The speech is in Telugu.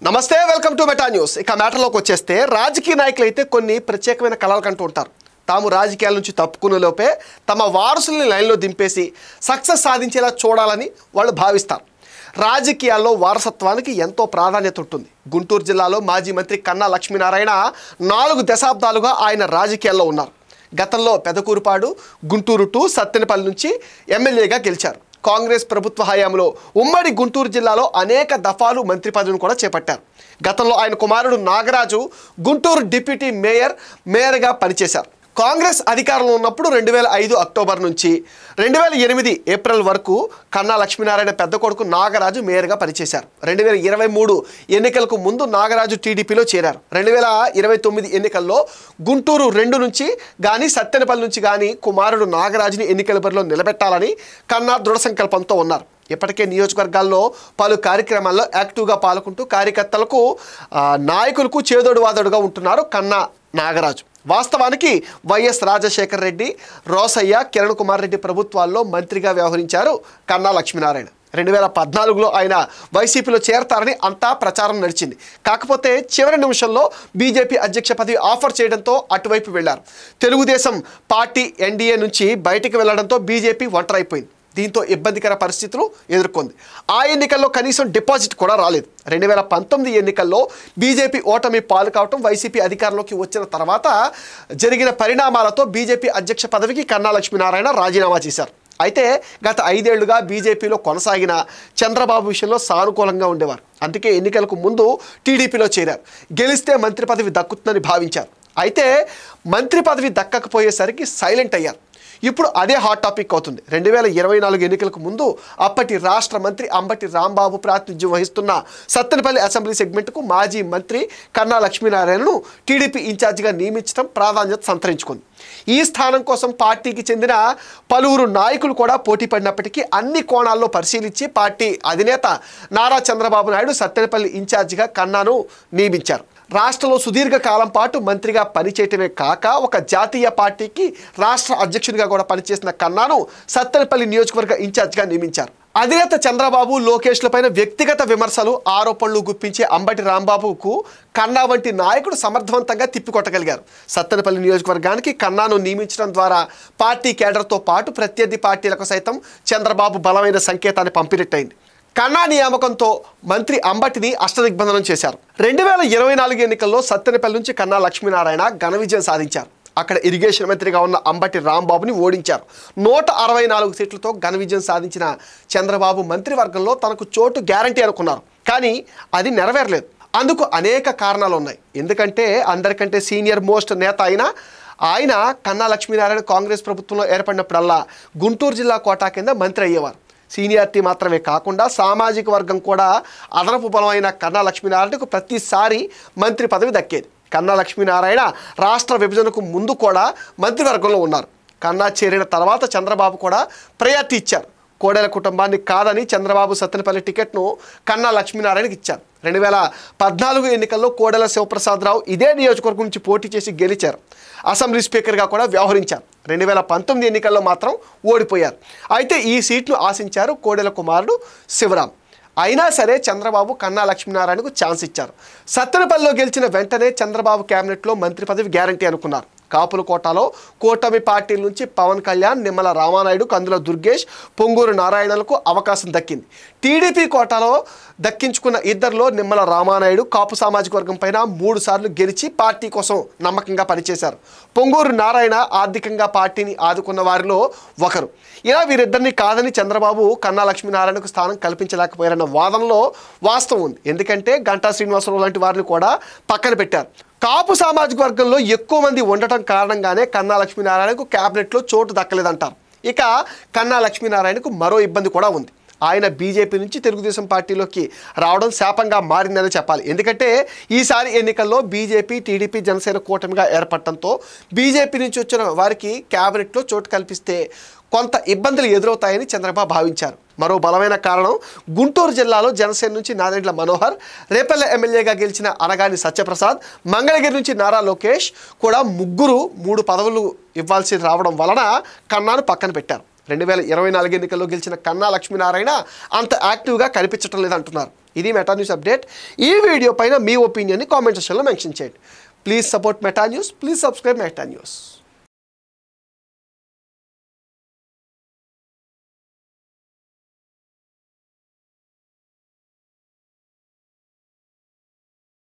నమస్తే, వెల్కమ్ టు మెటా న్యూస్. ఇక మ్యాటర్లోకి వచ్చేస్తే రాజకీయ నాయకులు అయితే కొన్ని ప్రత్యేకమైన కళలు కంటూ ఉంటారు. తాము రాజకీయాల నుంచి తప్పుకునే లోపే తమ వారసుల్ని లైన్లో దింపేసి సక్సెస్ సాధించేలా చూడాలని వాళ్ళు భావిస్తారు. రాజకీయాల్లో వారసత్వానికి ఎంతో ప్రాధాన్యత ఉంటుంది. గుంటూరు జిల్లాలో మాజీ మంత్రి కన్నా లక్ష్మీనారాయణ 4 దశాబ్దాలుగా ఆయన రాజకీయాల్లో ఉన్నారు. గతంలో పెదకూరుపాడు, గుంటూరు టు సత్తెనపల్లి నుంచి ఎమ్మెల్యేగా గెలిచారు. కాంగ్రెస్ ప్రభుత్వ హయాంలో ఉమ్మడి గుంటూరు జిల్లాలో అనేక దఫాలు మంత్రి పదవిని కూడా చేపట్టారు. గతంలో ఆయన కుమారుడు నాగరాజు గుంటూరు డిప్యూటీ మేయర్గా పనిచేశారు. కాంగ్రెస్ అధికారంలో ఉన్నప్పుడు 2005 అక్టోబర్ నుంచి 2008 ఏప్రిల్ వరకు కన్నా లక్ష్మీనారాయణ పెద్ద కొడుకు నాగరాజు మేయర్గా పనిచేశారు. 2023 ఎన్నికలకు ముందు నాగరాజు టీడీపీలో చేరారు. 2029 ఎన్నికల్లో గుంటూరు 2 నుంచి కానీ సత్తెనపల్లి నుంచి కానీ కుమారుడు నాగరాజుని ఎన్నికల బరిలో నిలబెట్టాలని కన్నా దృఢ సంకల్పంతో ఉన్నారు. ఇప్పటికే నియోజకవర్గాల్లో పలు కార్యక్రమాల్లో యాక్టివ్గా పాల్గొంటూ కార్యకర్తలకు నాయకులకు చేదోడు వాదోడుగా ఉంటున్నారు కన్నా నాగరాజు. వాస్తవానికి వైఎస్ రాజశేఖర రెడ్డి, రోసయ్య, కిరణ్ కుమార్ రెడ్డి ప్రభుత్వాల్లో మంత్రిగా వ్యవహరించారు కన్నా లక్ష్మీనారాయణ. 2014లో ఆయన వైసీపీలో చేరతారని అంతా ప్రచారం నడిచింది. కాకపోతే చివరి నిమిషంలో బీజేపీ అధ్యక్ష పదవి ఆఫర్ చేయడంతో అటువైపు వెళ్లారు. తెలుగుదేశం పార్టీ ఎన్డీఏ నుంచి బయటికి వెళ్లడంతో బీజేపీ ఒంటరైపోయింది. దీంతో ఇబ్బందికర పరిస్థితులు ఎదుర్కొంది. ఆ ఎన్నికల్లో కనీసం డిపాజిట్ కూడా రాలేదు. 2019 ఎన్నికల్లో బీజేపీ ఓటమి పాలు కావటం, వైసీపీ అధికారంలోకి వచ్చిన తర్వాత జరిగిన పరిణామాలతో బీజేపీ అధ్యక్ష పదవికి కన్నా లక్ష్మీనారాయణ రాజీనామా చేశారు. అయితే గత 5 ఏళ్లుగా బీజేపీలో కొనసాగిన చంద్రబాబు విషయంలో సానుకూలంగా ఉండేవారు. అందుకే ఎన్నికలకు ముందు టీడీపీలో చేరారు. గెలిస్తే మంత్రి పదవి దక్కుతుందని భావించారు. అయితే మంత్రి పదవి దక్కకపోయేసరికి సైలెంట్ అయ్యారు. ఇప్పుడు అదే హాట్ టాపిక్ అవుతుంది. 2024 ఎన్నికలకు ముందు అప్పటి రాష్ట్ర మంత్రి అంబటి రాంబాబు ప్రాతినిధ్యం వహిస్తున్న సత్తెనపల్లి అసెంబ్లీ సెగ్మెంట్కు మాజీ మంత్రి కన్నా లక్ష్మీనారాయణను టీడీపీ ఇన్ఛార్జిగా నియమించడం ప్రాధాన్యత సంతరించుకుంది. ఈ స్థానం కోసం పార్టీకి చెందిన పలువురు నాయకులు కూడా పోటీ పడినప్పటికీ అన్ని కోణాల్లో పరిశీలించి పార్టీ అధినేత నారా చంద్రబాబు నాయుడు సత్తెనపల్లి ఇన్ఛార్జిగా కన్నాను నియమించారు. రాష్ట్రంలో సుదీర్ఘకాలం పాటు మంత్రిగా పనిచేయటమే కాక ఒక జాతీయ పార్టీకి రాష్ట్ర అధ్యక్షుడిగా కూడా పనిచేసిన కన్నాను సత్తెనపల్లి నియోజకవర్గ ఇన్ఛార్జిగా నియమించారు. అధినేత చంద్రబాబు, లోకేష్లపైన వ్యక్తిగత విమర్శలు, ఆరోపణలు గుప్పించే అంబటి రాంబాబుకు కన్నా వంటి నాయకుడు సమర్థవంతంగా తిప్పికొట్టగలిగారు. సత్తెనపల్లి నియోజకవర్గానికి కన్నాను నియమించడం ద్వారా పార్టీ కేడర్తో పాటు ప్రత్యర్థి పార్టీలకు సైతం చంద్రబాబు బలమైన సంకేతాన్ని పంపినట్టయింది. కన్నా నియామకంతో మంత్రి అంబటిని అష్టదిగ్బంధనం చేశారు. 2024 ఎన్నికల్లో సత్తెనపల్లి నుంచి కన్నా లక్ష్మీనారాయణ ఘన విజయం సాధించారు. అక్కడ ఇరిగేషన్ మంత్రిగా ఉన్న అంబటి రాంబాబుని ఓడించారు. 164 సీట్లతో ఘన విజయం సాధించిన చంద్రబాబు మంత్రివర్గంలో తనకు చోటు గ్యారంటీ అనుకున్నారు. కానీ అది నెరవేరలేదు. అందుకు అనేక కారణాలు ఉన్నాయి. ఎందుకంటే అందరికంటే సీనియర్ మోస్ట్ నేత అయిన ఆయన కన్నా లక్ష్మీనారాయణ కాంగ్రెస్ ప్రభుత్వంలో ఏర్పడినప్పుడల్లా గుంటూరు జిల్లా కోటా కింద మంత్రి అయ్యేవారు. సీనియారిటీ మాత్రమే కాకుండా సామాజిక వర్గం కూడా అదనపు బలమైన కన్నా లక్ష్మీనారాయణకు ప్రతిసారి మంత్రి పదవి దక్కేది. కన్నా లక్ష్మీనారాయణ రాష్ట్ర విభజనకు ముందు కూడా మంత్రివర్గంలో ఉన్నారు. కన్నా చేరిన తర్వాత చంద్రబాబు కూడా ప్రయారిటీ ఇచ్చారు. కోడెల కుటుంబాన్ని కాదని చంద్రబాబు సత్తెనపల్లి టికెట్ను కన్నా లక్ష్మీనారాయణకి ఇచ్చారు. 2014 ఎన్నికల్లో కోడెల శివప్రసాదరావు ఇదే నియోజకవర్గం నుంచి పోటీ చేసి గెలిచారు. అసెంబ్లీ స్పీకర్గా కూడా వ్యవహరించారు. 2019 ఎన్నికల్లో మాత్రం ఓడిపోయారు. అయితే ఈ సీట్ను ఆశించారు కోడెల కుమారుడు శివరాం. అయినా సరే చంద్రబాబు కన్నా లక్ష్మీనారాయణకు ఛాన్స్ ఇచ్చారు. సత్తెనపల్లిలో గెలిచిన వెంటనే చంద్రబాబు క్యాబినెట్లో మంత్రి పదవి గ్యారంటీ అనుకున్నారు. కాపుల కోటాలో కూటమి పార్టీల నుంచి పవన్ కళ్యాణ్, నిమ్మల రామానాయుడు, కందుల దుర్గేష్, పొంగూరు నారాయణలకు అవకాశం దక్కింది. టీడీపీ కోటాలో దక్కించుకున్న ఇద్దరిలో నిమ్మల రామానాయుడు కాపు సామాజిక వర్గం పైన 3 సార్లు గెలిచి పార్టీ కోసం నమ్మకంగా పనిచేశారు. పొంగూరు నారాయణ ఆర్థికంగా పార్టీని ఆదుకున్న వారిలో ఒకరు. ఇలా వీరిద్దరిని కాదని చంద్రబాబు కన్నా లక్ష్మీనారాయణకు స్థానం కల్పించలేకపోయారన్న వాదనలో వాస్తవం ఉంది. ఎందుకంటే గంటా శ్రీనివాసరావు లాంటి వారిని కూడా పక్కన పెట్టారు. కాపు సామాజిక వర్గంలో ఎక్కువ మంది ఉండటం కారణంగానే కన్నా లక్ష్మీనారాయణకు క్యాబినెట్లో చోటు దక్కలేదంటారు. ఇక కన్నా లక్ష్మీనారాయణకు మరో ఇబ్బంది కూడా ఉంది. ఆయన బీజేపీ నుంచి తెలుగుదేశం పార్టీలోకి రావడం శాపంగా మారిందని చెప్పాలి. ఎందుకంటే ఈసారి ఎన్నికల్లో బీజేపీ, టీడీపీ, జనసేన కూటమిగా ఏర్పడటంతో బీజేపీ నుంచి వచ్చిన వారికి క్యాబినెట్లో చోటు కల్పిస్తే కొంత ఇబ్బందులు ఎదురవుతాయని చంద్రబాబు భావించారు. మరో బలమైన కారణం గుంటూరు జిల్లాలో జనసేన నుంచి నాదెండ్ల మనోహర్, రేపల్లె ఎమ్మెల్యేగా గెలిచిన అనగాని సత్యప్రసాద్, మంగళగిరి నుంచి నారా లోకేష్ కూడా ముగ్గురు 3 పదవులు ఇవ్వాల్సి రావడం వలన కన్నాను పక్కన పెట్టారు. 2024 ఎన్నికల్లో గెలిచిన కన్నా లక్ష్మీనారాయణ అంత యాక్టివ్గా కనిపించడం లేదంటున్నారు. ఇది మెటా న్యూస్ అప్డేట్. ఈ వీడియో పైన మీ ఒపీనియన్ని కామెంట్ సెక్షన్లో మెన్షన్ చేయండి. Please support meta news. Please subscribe meta news.